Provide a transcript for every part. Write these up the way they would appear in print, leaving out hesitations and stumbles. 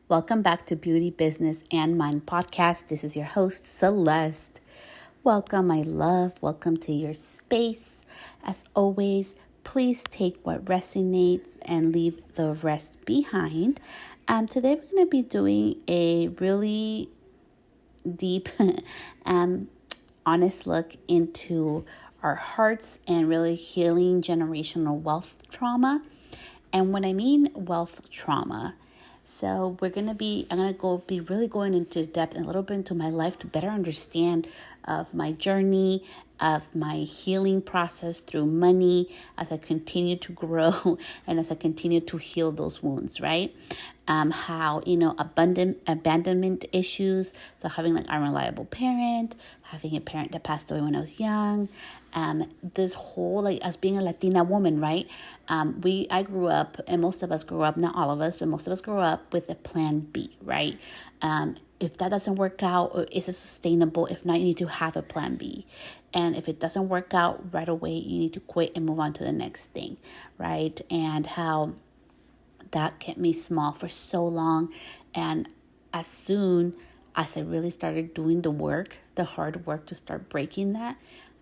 Welcome back to Beauty, Business, and Mind podcast. This is your host, Celeste. Welcome, my love. Welcome to your space. As always, please take what resonates and leave the rest behind. Today, we're going to be doing a really deep, honest look into our hearts and really healing generational wealth trauma. And when I mean wealth trauma, so I'm gonna be really going into depth and a little bit into my life to better understand of my journey, of my healing process through money as I continue to grow and as I continue to heal those wounds, right? How, abandonment issues. So having like unreliable parent, having a parent that passed away when I was young, this whole, like, as being a Latina woman, right? I grew up, and most of us grew up, not all of us, but most of us grew up with a plan B, right? If that doesn't work out, or is it sustainable? If not, you need to have a plan B. And if it doesn't work out right away, you need to quit and move on to the next thing, right? And how that kept me small for so long. And as soon as I really started doing the hard work to start breaking that,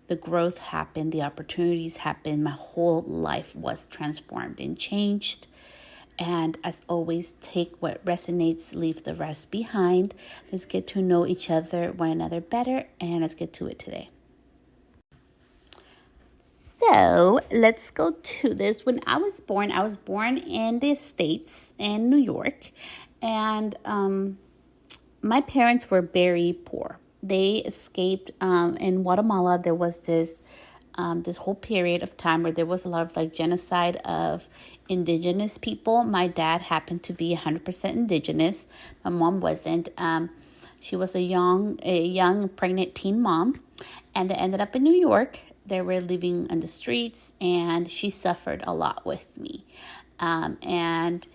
the growth happened, the opportunities happened, my whole life was transformed and changed. And as always, take what resonates, leave the rest behind. Let's get to know one another better, and let's get to it today. So let's go to this. When I was born in the States, in New York, and my parents were very poor. They escaped in Guatemala. There was this whole period of time where there was a lot of like genocide of indigenous people. My dad happened to be 100% indigenous. My mom wasn't. She was a young pregnant teen mom, and they ended up in New York. They were living on the streets, and she suffered a lot with me. And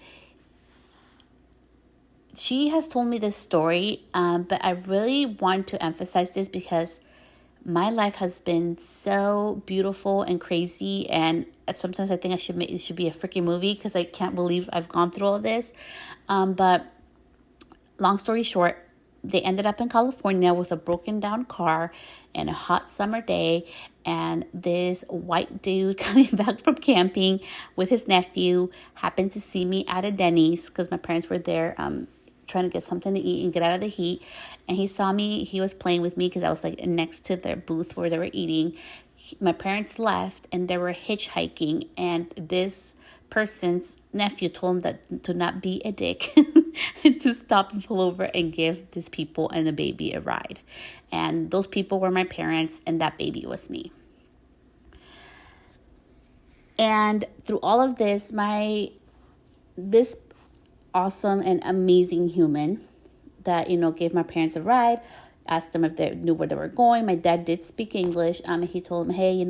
she has told me this story, but I really want to emphasize this because my life has been so beautiful and crazy, and sometimes I think it should be a freaking movie because I can't believe I've gone through all this. But long story short, they ended up in California with a broken down car and a hot summer day, and this white dude coming back from camping with his nephew happened to see me at a Denny's because my parents were there trying to get something to eat and get out of the heat. And he saw me. He was playing with me because I was like next to their booth where they were eating. My parents left and they were hitchhiking, and this person's nephew told him that to not be a dick and to stop and pull over and give these people and the baby a ride. And those people were my parents, and that baby was me. And through all of this, this awesome and amazing human that, gave my parents a ride, asked them if they knew where they were going. My dad did speak English. He told them, hey,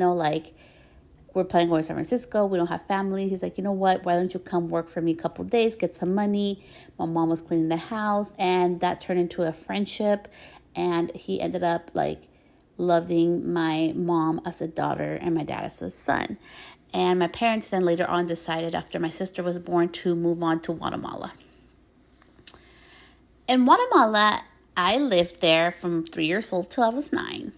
we're planning on going to San Francisco. We don't have family. He's like, you know what? Why don't you come work for me a couple of days, get some money? My mom was cleaning the house, and that turned into a friendship. And he ended up loving my mom as a daughter and my dad as a son. And my parents then later on decided, after my sister was born, to move on to Guatemala. In Guatemala, I lived there from 3 years old till I was 9.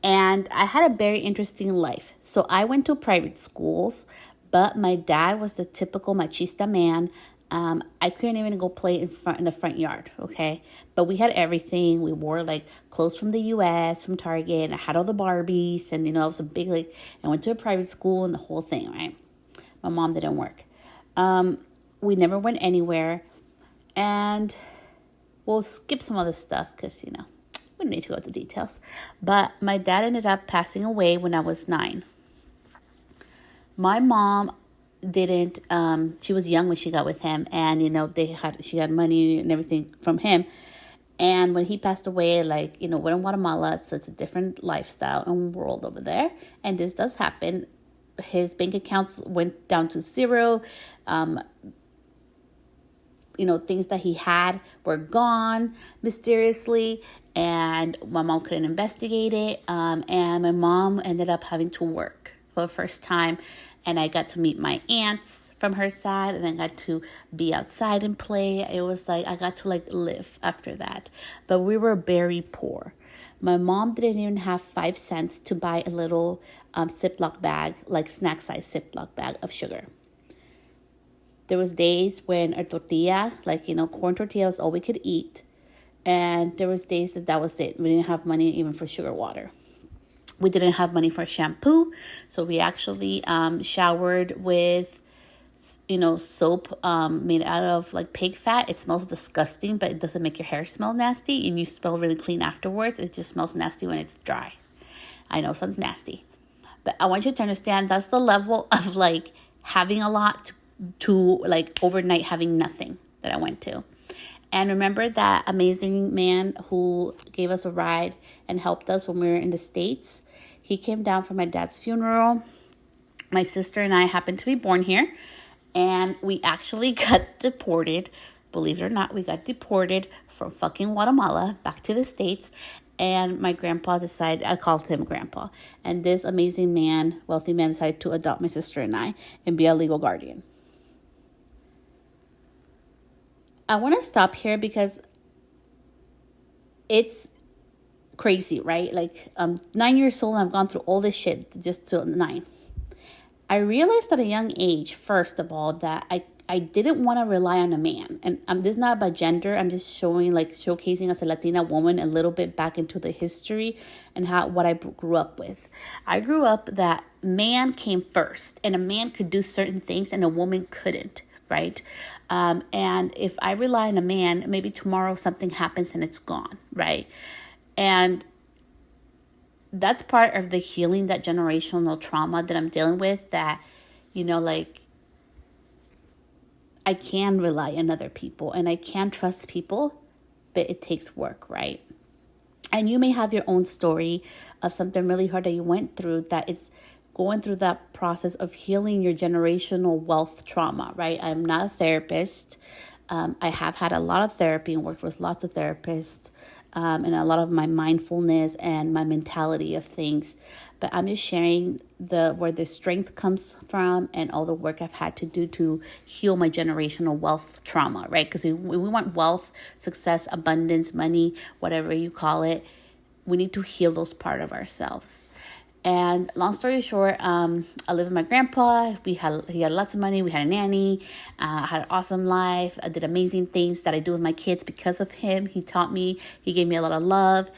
And I had a very interesting life. So I went to private schools, but my dad was the typical machista man. I couldn't even go play in the front yard, okay? But we had everything. We wore clothes from the U.S., from Target, and I had all the Barbies, and I was a big I went to a private school and the whole thing, right? My mom didn't work. We never went anywhere, and we'll skip some of the stuff because we don't need to go into details. But my dad ended up passing away when I was 9. My mom didn't, she was young when she got with him, and she had money and everything from him. And when he passed away, we're in Guatemala, so it's a different lifestyle and world over there. And this does happen. His bank accounts went down to zero. Things that he had were gone mysteriously, and my mom couldn't investigate it. And my mom ended up having to work for the first time, and I got to meet my aunts from her side, and I got to be outside and play. It was like I got to like live after that. But we were very poor. My mom didn't even have 5 cents to buy a little Ziploc bag, like snack size Ziploc bag of sugar. There was days when a tortilla, like, corn tortilla was all we could eat. And there was days that was it. We didn't have money even for sugar water. We didn't have money for shampoo. So we actually showered with, soap made out of like pig fat. It smells disgusting, but it doesn't make your hair smell nasty. And you smell really clean afterwards. It just smells nasty when it's dry. I know it sounds nasty. But I want you to understand that's the level of like having a lot to like overnight having nothing that I went to. And remember that amazing man who gave us a ride and helped us when we were in the States? He came down for my dad's funeral. My sister and I happened to be born here. And we actually got deported. Believe it or not, we got deported from fucking Guatemala back to the States. And my grandpa decided, I called him grandpa. And this amazing man, wealthy man, decided to adopt my sister and I and be a legal guardian. I want to stop here because it's crazy, right? Like, I'm 9 years old and I've gone through all this shit just to 9. I realized at a young age, first of all, that I didn't want to rely on a man. And this is not about gender. I'm just showcasing as a Latina woman a little bit back into the history and what I grew up with. I grew up that man came first and a man could do certain things and a woman couldn't. Right? And if I rely on a man, maybe tomorrow something happens and it's gone, right? And that's part of the healing, that generational trauma that I'm dealing with, that, like, I can rely on other people and I can trust people, but it takes work, right? And you may have your own story of something really hard that you went through that is going through that process of healing your generational wealth trauma, right? I'm not a therapist. I have had a lot of therapy and worked with lots of therapists and a lot of my mindfulness and my mentality of things. But I'm just sharing where the strength comes from and all the work I've had to do to heal my generational wealth trauma, right? Because we want wealth, success, abundance, money, whatever you call it. We need to heal those part of ourselves. And long story short, I lived with my grandpa. He had lots of money. We had a nanny. I had an awesome life. I did amazing things that I do with my kids because of him. He taught me. He gave me a lot of love.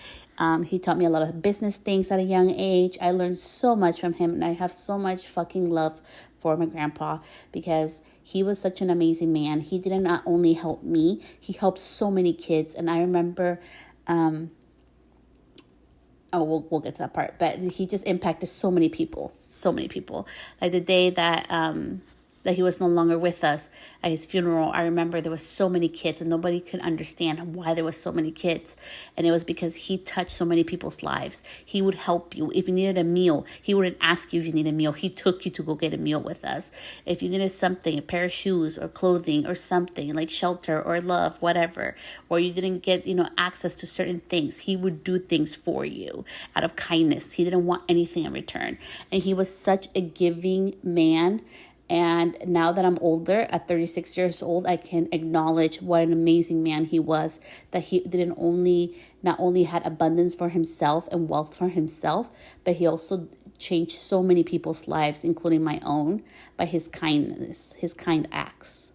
He taught me a lot of business things at a young age. I learned so much from him, and I have so much fucking love for my grandpa because he was such an amazing man. He did not only help me, he helped so many kids. And I remember... we'll get to that part, but he just impacted so many people. Like the day that he was no longer with us at his funeral, I remember there was so many kids and nobody could understand why there was so many kids. And it was because he touched so many people's lives. He would help you. If you needed a meal, he wouldn't ask you if you needed a meal. He took you to go get a meal with us. If you needed something, a pair of shoes or clothing or something like shelter or love, whatever, or you didn't get, access to certain things, he would do things for you out of kindness. He didn't want anything in return. And he was such a giving man. And now that I'm older, at 36 years old, I can acknowledge what an amazing man he was, that he not only had abundance for himself and wealth for himself, but he also changed so many people's lives, including my own, by his kindness, his kind acts.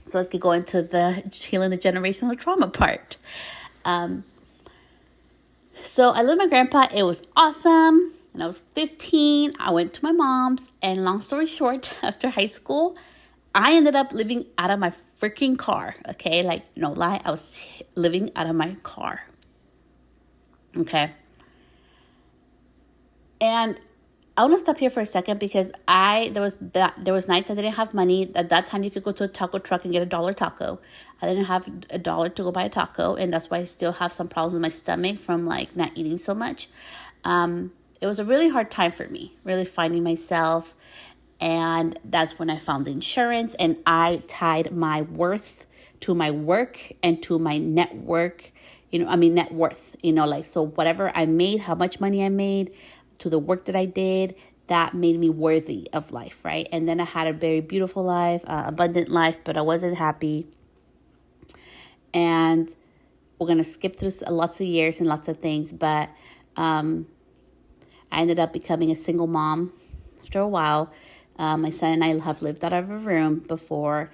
So let's get going to the healing the generational trauma part. So I lived with my grandpa. It was awesome. When I was 15, I went to my mom's, and long story short, after high school, I ended up living out of my freaking car, okay? Like, no lie, I was living out of my car, okay? And I want to stop here for a second because there was nights I didn't have money. At that time, you could go to a taco truck and get $1 taco. I didn't have $1 to go buy a taco, and that's why I still have some problems with my stomach from like not eating so much. It was a really hard time for me, really finding myself. And that's when I found insurance, and I tied my worth to my work and to my net worth, so whatever I made, how much money I made, to the work that I did, that made me worthy of life, right? And then I had a very beautiful life, abundant life, but I wasn't happy. And we're going to skip through lots of years and lots of things, but I ended up becoming a single mom after a while. My son and I have lived out of a room before,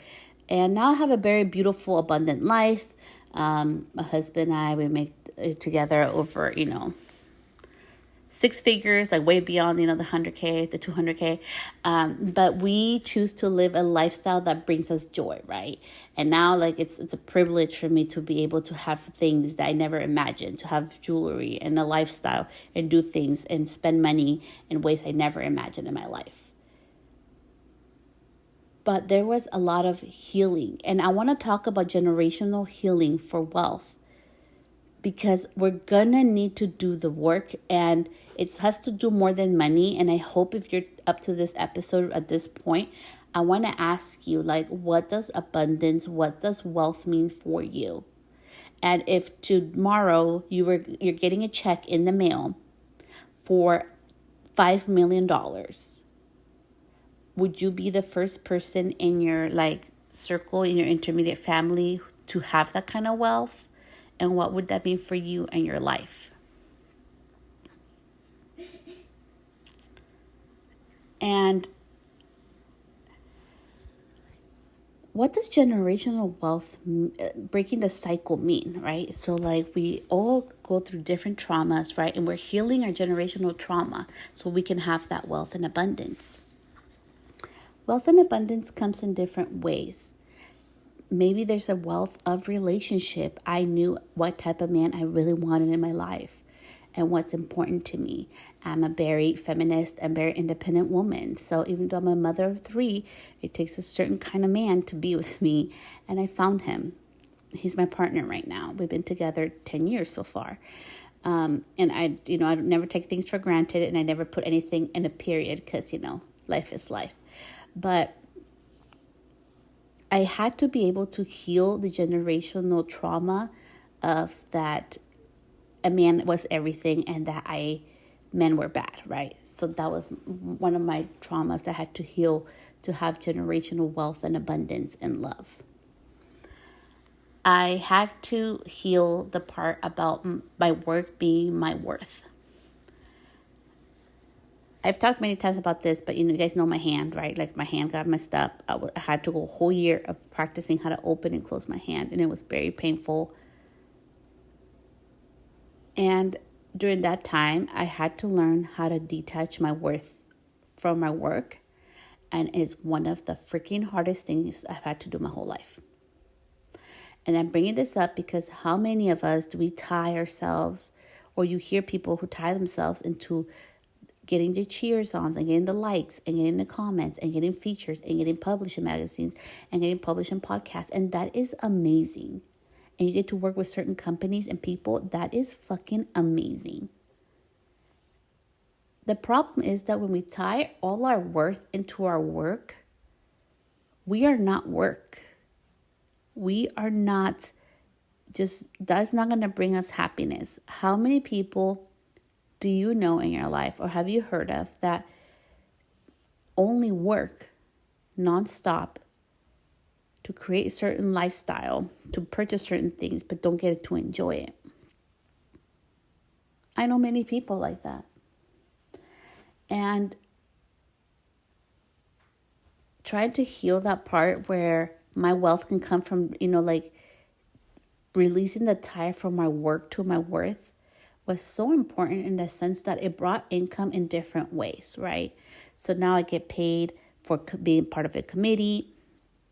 and now I have a very beautiful, abundant life. My husband and I, we make it together over, 6 figures, like way beyond, the 100K, the 200K. But we choose to live a lifestyle that brings us joy, right? And now, like, it's a privilege for me to be able to have things that I never imagined, to have jewelry and a lifestyle and do things and spend money in ways I never imagined in my life. But there was a lot of healing. And I want to talk about generational healing for wealth, because we're gonna need to do the work, and it has to do more than money. And I hope if you're up to this episode at this point, I want to ask you, like, what does abundance, what does wealth mean for you? And if tomorrow you're getting a check in the mail for $5 million, would you be the first person in your circle, in your intermediate family, to have that kind of wealth? And what would that mean for you and your life? And what does generational wealth, breaking the cycle, mean, right? So we all go through different traumas, right? And we're healing our generational trauma so we can have that wealth and abundance. Wealth and abundance comes in different ways. Maybe there's a wealth of relationship. I knew what type of man I really wanted in my life and what's important to me. I'm a very feminist and very independent woman. So even though I'm a mother of 3, it takes a certain kind of man to be with me. And I found him. He's my partner right now. We've been together 10 years so far. And I never take things for granted, and I never put anything in a period because, life is life. But I had to be able to heal the generational trauma of that a man was everything and that men were bad, right? So that was one of my traumas that I had to heal to have generational wealth and abundance and love. I had to heal the part about my work being my worth. I've talked many times about this, but you guys know my hand, right? Like, my hand got messed up. I had to go a whole year of practicing how to open and close my hand, and it was very painful. And during that time, I had to learn how to detach my worth from my work, and it's one of the freaking hardest things I've had to do my whole life. And I'm bringing this up because how many of us do we tie ourselves, or you hear people who tie themselves into getting the cheers on and getting the likes and getting the comments and getting features and getting published in magazines and getting published in podcasts. And that is amazing. And you get to work with certain companies and people. That is fucking amazing. The problem is that when we tie all our worth into our work, we are not work. We are not that's not going to bring us happiness. How many people do you know in your life, or have you heard of, that only work nonstop to create a certain lifestyle, to purchase certain things, but don't get to enjoy it? I know many people like that. And trying to heal that part where my wealth can come from, releasing the tie from my work to my worth, was so important in the sense that it brought income in different ways, right? So now I get paid for being part of a committee.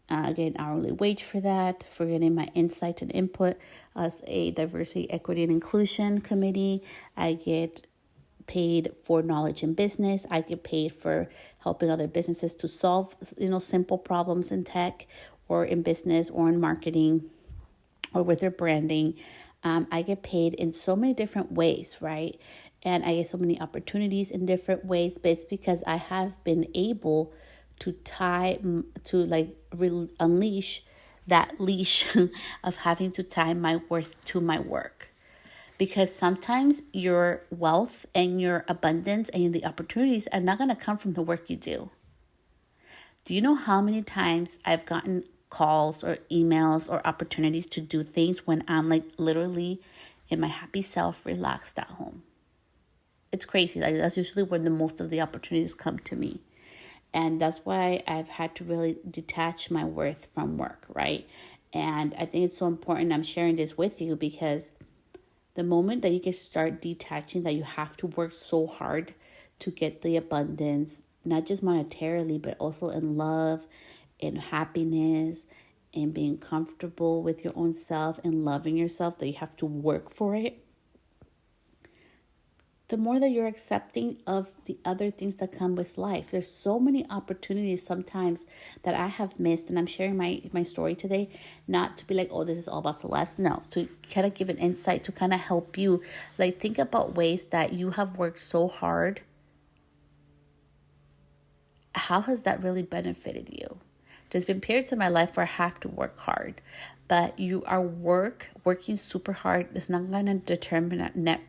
I get an hourly wage for that, for getting my insight and input as a diversity, equity, and inclusion committee. I get paid for knowledge in business. I get paid for helping other businesses to solve, simple problems in tech or in business or in marketing or with their branding. I get paid in so many different ways, right? And I get so many opportunities in different ways, but it's because I have been able to unleash that leash of having to tie my worth to my work. because sometimes your wealth and your abundance and the opportunities are not going to come from the work you do. Do you know how many times I've gotten calls or emails or opportunities to do things when I'm like literally in my happy self, relaxed at home? It's crazy. Like, that's usually when the most of the opportunities come to me. And that's why I've had to really detach my worth from work, right? And I think it's so important I'm sharing this with you, because the moment that you can start detaching that you have to work so hard to get the abundance, not just monetarily, but also in love, in happiness, and being comfortable with your own self and loving yourself, that you have to work for it, the more that you're accepting of the other things that come with life. There's so many opportunities sometimes that I have missed, and I'm sharing my story today, not to be like, oh, this is all about Celeste. No, to kind of give an insight, to kind of help you, like, think about ways that you have worked so hard. How has that really benefited you? There's been periods in my life where I have to work hard, but working super hard is not going to determine a net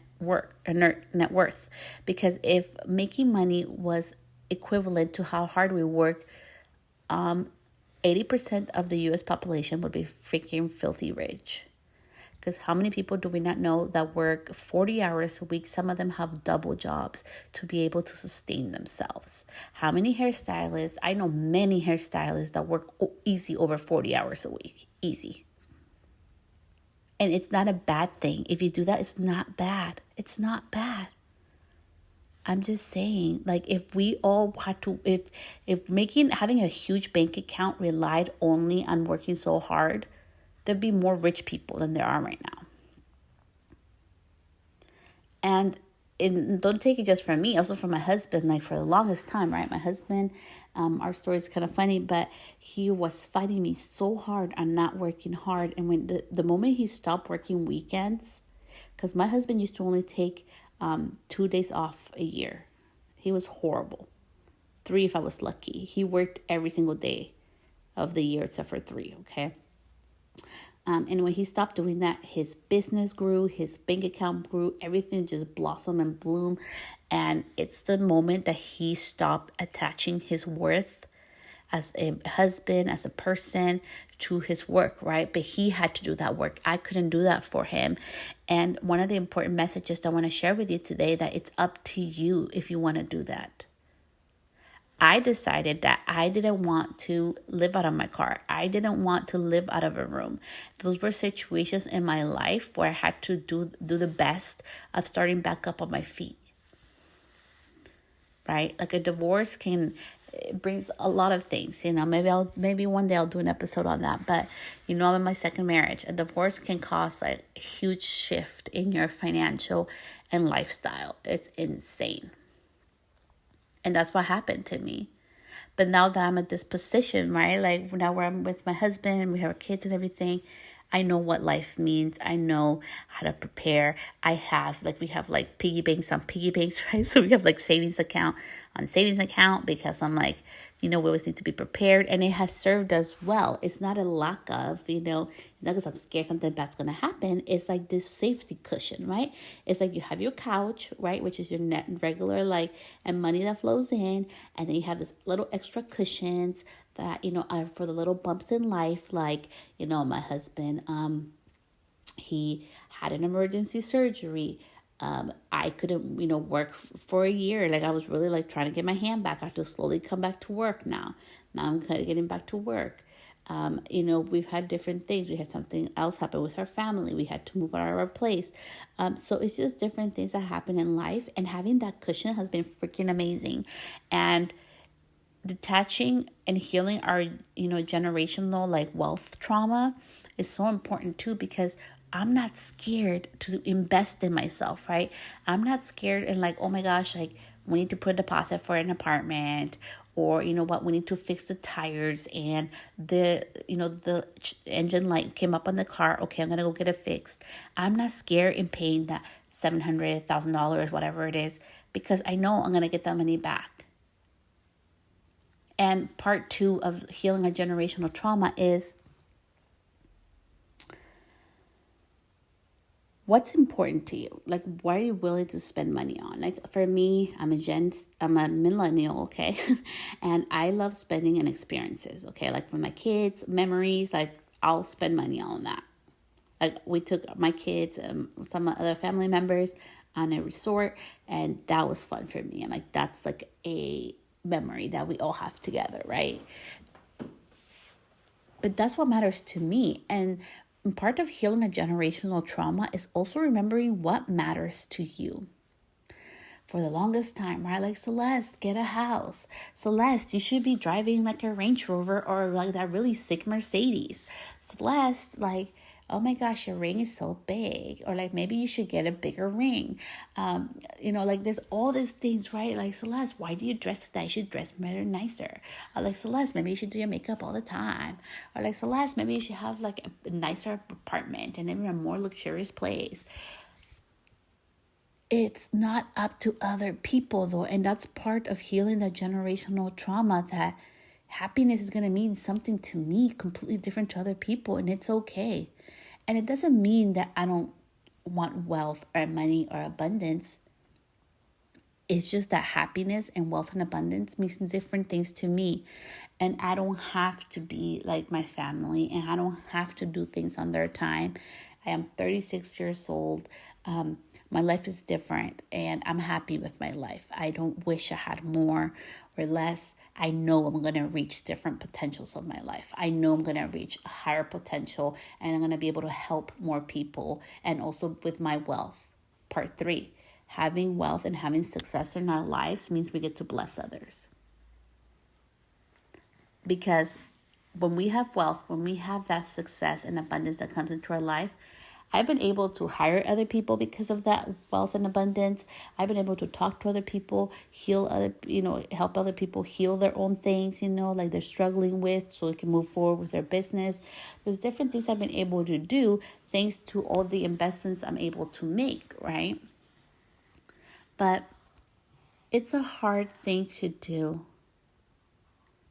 worth. Because if making money was equivalent to how hard we work, 80% of the US population would be freaking filthy rich. Because how many people do we not know that work 40 hours a week? Some of them have double jobs to be able to sustain themselves. How many hairstylists? I know many hairstylists that work easy over 40 hours a week. Easy. And it's not a bad thing. If you do that, it's not bad. It's not bad. I'm just saying, like, if we all had to, if having a huge bank account relied only on working so hard, there'd be more rich people than there are right now. And don't take it just from me, also from my husband. Like, for the longest time, right? My husband, our story is kind of funny, but he was fighting me so hard on not working hard. And when the moment he stopped working weekends, because my husband used to only take 2 days off a year. He was horrible. 3 if I was lucky. He worked every single day of the year except for 3, okay? And when he stopped doing that, his business grew, his bank account grew, everything just blossomed and bloomed. And it's the moment that he stopped attaching his worth as a husband, as a person, to his work, right? But he had to do that work. I couldn't do that for him. And one of the important messages that I want to share with you today, that it's up to you if you want to do that. I decided that I didn't want to live out of my car. I didn't want to live out of a room. Those were situations in my life where I had to do the best of starting back up on my feet. Right? Like, a divorce brings a lot of things, maybe one day I'll do an episode on that. But, I'm in my second marriage. A divorce can cause a huge shift in your financial and lifestyle. It's insane. And that's what happened to me. But now that I'm at this position, right? Like, now where I'm with my husband and we have our kids and everything, I know what life means. I know how to prepare. We have piggy banks on piggy banks, right? So we have savings account on savings account, because I'm like, we always need to be prepared. And it has served us well. It's not a lack of, not because I'm scared something bad's going to happen. It's like this safety cushion, right? It's like you have your couch, right? Which is your net regular, and money that flows in. And then you have this little extra cushions that, are for the little bumps in life. My husband, he had an emergency surgery. I couldn't, work for a year. I was really trying to get my hand back. I have to slowly come back to work now. Now I'm kind of getting back to work. We've had different things. We had something else happen with our family. We had to move out of our place. So it's just different things that happen in life. And having that cushion has been freaking amazing. And detaching and healing our, generational wealth trauma is so important too, because I'm not scared to invest in myself, right? I'm not scared and oh my gosh, we need to put a deposit for an apartment, or we need to fix the tires and the engine light came up on the car. Okay, I'm going to go get it fixed. I'm not scared in paying that $700,000, whatever it is, because I know I'm going to get that money back. And part 2 of healing a generational trauma is what's important to you? Like, what are you willing to spend money on? Like, for me, I'm a millennial, okay? And I love spending on experiences, okay? Like, for my kids, memories, like, I'll spend money on that. Like, we took my kids, some other family members on a resort, and that was fun for me. And like, that's like a memory that we all have together, right? But that's what matters to me. And part of healing a generational trauma is also remembering what matters to you. For the longest time, right? Like, Celeste, get a house. Celeste, you should be driving like a Range Rover or like that really sick Mercedes. Celeste, like, oh my gosh, your ring is so big. Or like, maybe you should get a bigger ring. Like, there's all these things, right? Like, Celeste, why do you dress like that? You should dress better, nicer. Or like, Celeste, maybe you should do your makeup all the time. Or like, Celeste, maybe you should have like a nicer apartment and even a more luxurious place. It's not up to other people though. And that's part of healing that generational trauma, that happiness is going to mean something to me completely different to other people. And it's okay. And it doesn't mean that I don't want wealth or money or abundance. It's just that happiness and wealth and abundance means different things to me. And I don't have to be like my family, and I don't have to do things on their time. I am 36 years old. My life is different, and I'm happy with my life. I don't wish I had more or less. I know I'm going to reach different potentials of my life. I know I'm going to reach a higher potential, and I'm going to be able to help more people. And also with my wealth. Part 3, having wealth and having success in our lives means we get to bless others. Because when we have wealth, when we have that success and abundance that comes into our life, I've been able to hire other people because of that wealth and abundance. I've been able to talk to other people, help other people heal their own things, like they're struggling with, so they can move forward with their business. There's different things I've been able to do thanks to all the investments I'm able to make, right? But it's a hard thing to do.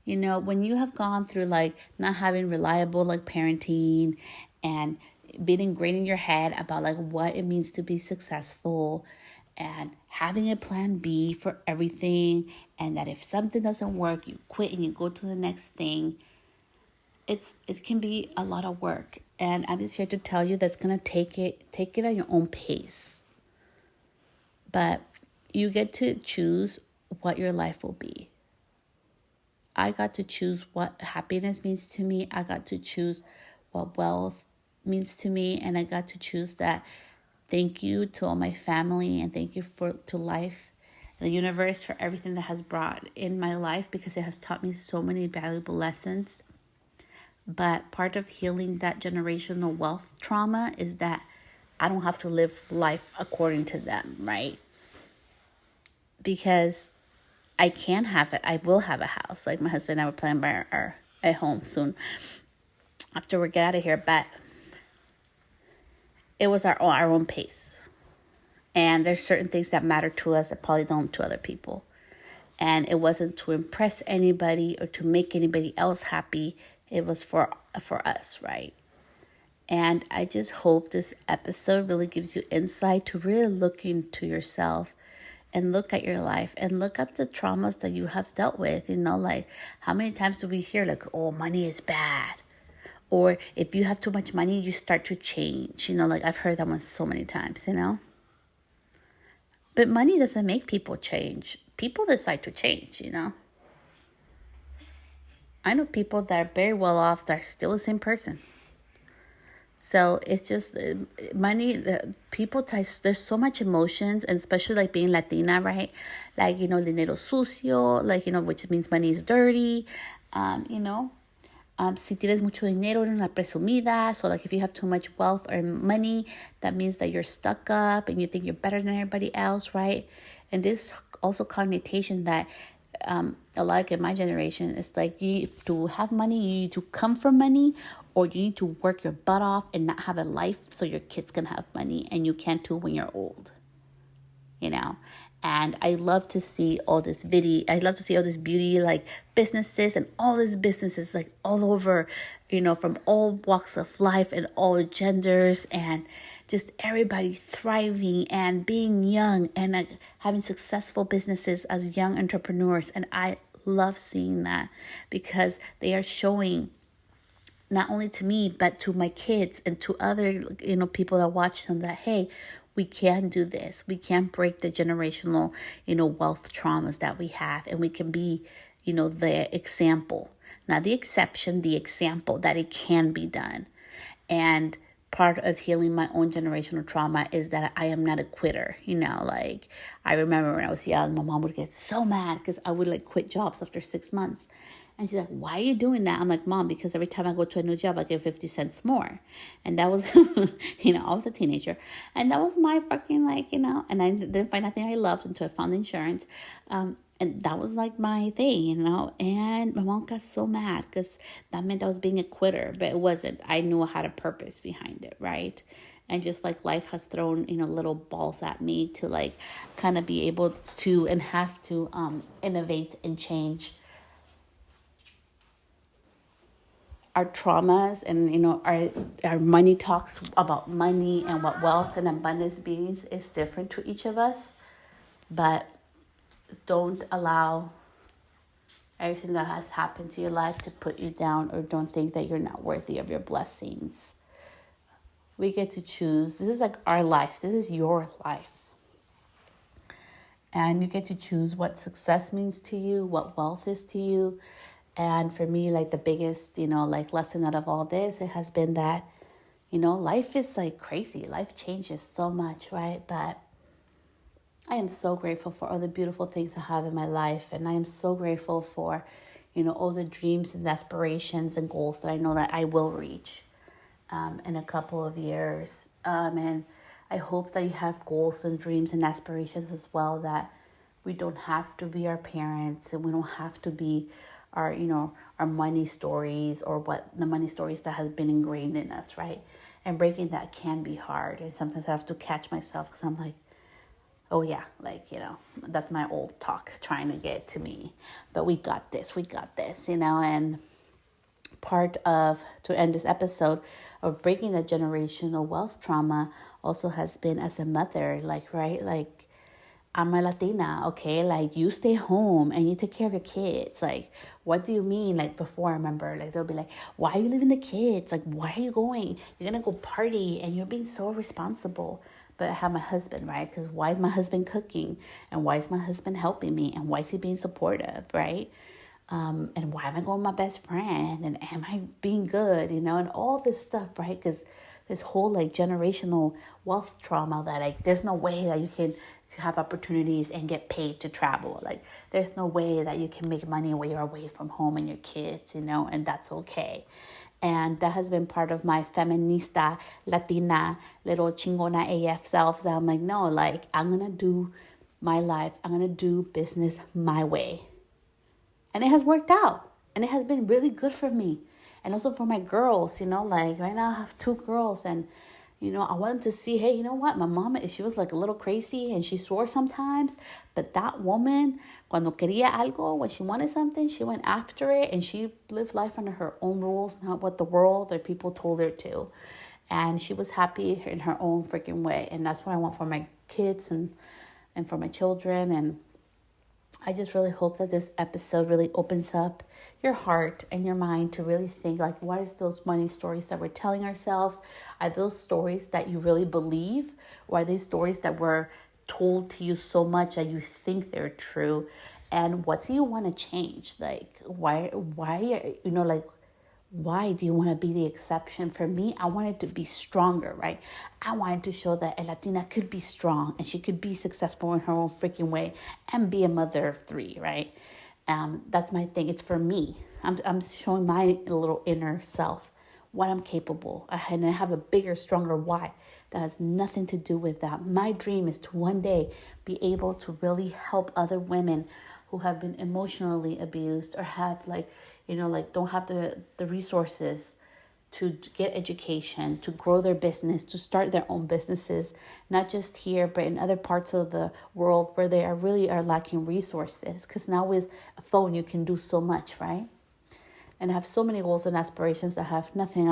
When you have gone through like not having reliable like parenting and being ingrained in your head about like what it means to be successful and having a plan B for everything, and that if something doesn't work, you quit and you go to the next thing. It can be a lot of work, and I'm just here to tell you that's gonna take it at your own pace. But you get to choose what your life will be. I got to choose what happiness means to me. I got to choose what wealth means to me, and I got to choose that. Thank you to all my family, and thank you to life and the universe for everything that has brought in my life, because it has taught me so many valuable lessons. But part of healing that generational wealth trauma is that I don't have to live life according to them, right? Because I can have it. I will have a house. Like, my husband and I were planning to buy our home soon after we get out of here. But it was our own pace. And there's certain things that matter to us that probably don't to other people. And it wasn't to impress anybody or to make anybody else happy. It was for us, right? And I just hope this episode really gives you insight to really look into yourself and look at your life and look at the traumas that you have dealt with. Like, how many times do we hear like, oh, money is bad? Or if you have too much money, you start to change. Like, I've heard that one so many times, But money doesn't make people change. People decide to change, I know people that are very well off that are still the same person. So it's just money. There's so much emotions, and especially like being Latina, right? Like, dinero sucio, like, which means money is dirty. Si tienes mucho dinero, eres una presumida. So like, if you have too much wealth or money, that means that you're stuck up and you think you're better than everybody else, right? And this also connotation that like in my generation, it's like, to have money, you need to come from money, or you need to work your butt off and not have a life so your kids can have money and you can't do when you're old, And I love to see all this I love to see all this beauty, like businesses, and all these businesses like all over, from all walks of life and all genders, and just everybody thriving and being young and having successful businesses as young entrepreneurs. And I love seeing that because they are showing not only to me, but to my kids and to other, people that watch them that, hey, we can do this. We can break the generational, wealth traumas that we have. And we can be, the example, not the exception, the example that it can be done. And part of healing my own generational trauma is that I am not a quitter. Like I remember when I was young, my mom would get so mad because I would quit jobs after 6 months. And she's like, why are you doing that? I'm like, Mom, because every time I go to a new job, I get 50 cents more. And that was, I was a teenager. And that was my fucking and I didn't find nothing I loved until I found insurance. And that was my thing, And my mom got so mad because that meant I was being a quitter. But it wasn't. I knew I had a purpose behind it, right? And just life has thrown, little balls at me to kind of be able to and have to innovate and change our traumas. And our money talks about money and what wealth and abundance means is different to each of us. But don't allow everything that has happened to your life to put you down, or don't think that you're not worthy of your blessings. We get to choose. This is our life. This is your life. And you get to choose what success means to you, what wealth is to you. And for me, the biggest, lesson out of all this, it has been that, life is crazy. Life changes so much, right? But I am so grateful for all the beautiful things I have in my life. And I am so grateful for, all the dreams and aspirations and goals that I know that I will reach in a couple of years. And I hope that you have goals and dreams and aspirations as well, that we don't have to be our parents and we don't have to be our, our money stories or what the money stories that has been ingrained in us, right? And breaking that can be hard. And sometimes I have to catch myself because I'm oh yeah, that's my old talk trying to get to me. But we got this, and part of, to end this episode, of breaking the generational wealth trauma also has been as a mother, right? I'm a Latina, okay? You stay home and you take care of your kids. What do you mean? Before, I remember, they'll be why are you leaving the kids? Why are you going? You're going to go party and you're being so responsible. But I have my husband, right? Because why is my husband cooking? And why is my husband helping me? And why is he being supportive, right? And why am I going with my best friend? And am I being good, and all this stuff, right? Because this whole generational wealth trauma that there's no way that you can have opportunities and get paid to travel. There's no way that you can make money when you're away from home and your kids, and that's okay. And that has been part of my feminista, Latina, little chingona AF self that I'm no, I'm going to do my life. I'm going to do business my way. And it has worked out. And it has been really good for me. And also for my girls, right now I have 2 girls. And, I wanted to see, hey, you know what? My mom, she was a little crazy and she swore sometimes. But that woman, cuando quería algo, when she wanted something, she went after it. And she lived life under her own rules, not what the world or people told her to. And she was happy in her own freaking way. And that's what I want for my kids and for my children. And I just really hope that this episode really opens up your heart and your mind to really think what is those money stories that we're telling ourselves? Are those stories that you really believe? Or are these stories that were told to you so much that you think they're true? And what do you want to change? Why do you want to be the exception? For me, I wanted to be stronger, right? I wanted to show that a Latina could be strong and she could be successful in her own freaking way and be a mother of 3, right? That's my thing. It's for me. I'm showing my little inner self what I'm capable. And I have a bigger, stronger why that has nothing to do with that. My dream is to one day be able to really help other women who have been emotionally abused or have don't have the resources to get education, to grow their business, to start their own businesses, not just here, but in other parts of the world where they are lacking resources. Because now with a phone, you can do so much, right? And I have so many goals and aspirations that have nothing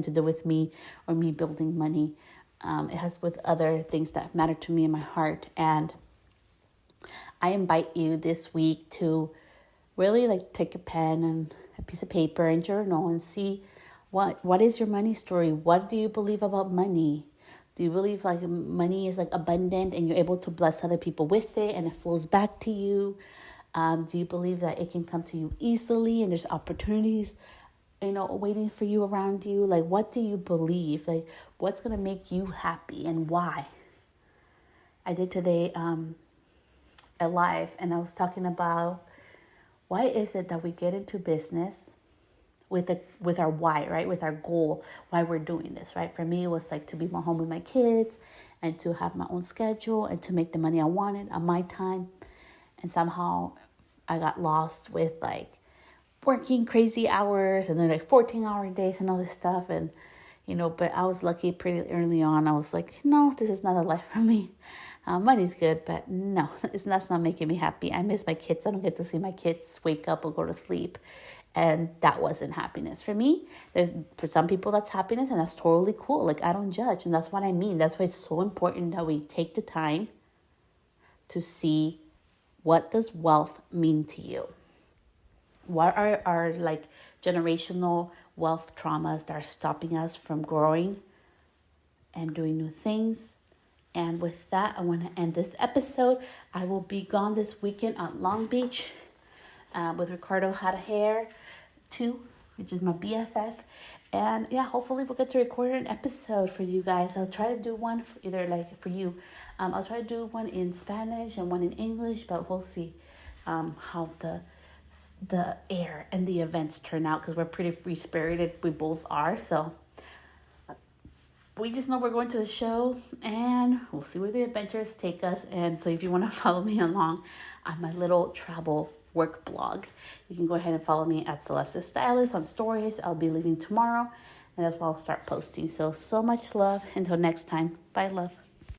to do with me or me building money. It has with other things that matter to me in my heart. And I invite you this week to really like take a pen and a piece of paper and journal and see what is your money story? What do you believe about money? Do you believe like money is like abundant and you're able to bless other people with it and it flows back to you? Do you believe that it can come to you easily and there's opportunities, waiting for you around you? Like, what do you believe? Like, what's going to make you happy and why? I did today a live and I was talking about why is it that we get into business with our why, right? With our goal, why we're doing this, right? For me, it was like to be more home with my kids and to have my own schedule and to make the money I wanted on my time. And somehow I got lost with like working crazy hours and then like 14-hour days and all this stuff. And, but I was lucky pretty early on. I was like, no, this is not a life for me. Money's good, but no, that's not making me happy. I miss my kids. I don't get to see my kids wake up or go to sleep. And that wasn't happiness for me. For some people, that's happiness, and that's totally cool. Like, I don't judge, and that's what I mean. That's why it's so important that we take the time to see what does wealth mean to you. What are our like generational wealth traumas that are stopping us from growing and doing new things? And with that, I want to end this episode. I will be gone this weekend at Long Beach with Ricardo Had a Hair 2, which is my BFF. And yeah, hopefully we'll get to record an episode for you guys. I'll try to do one for you. I'll try to do one in Spanish and one in English, but we'll see how the air and the events turn out, because we're pretty free-spirited. We both are, so we just know we're going to the show and we'll see where the adventures take us. And so if you want to follow me along on my little travel work blog, you can go ahead and follow me at Celeste Stylist on stories. I'll be leaving tomorrow and that's when I'll start posting. So much love. Until next time. Bye, love.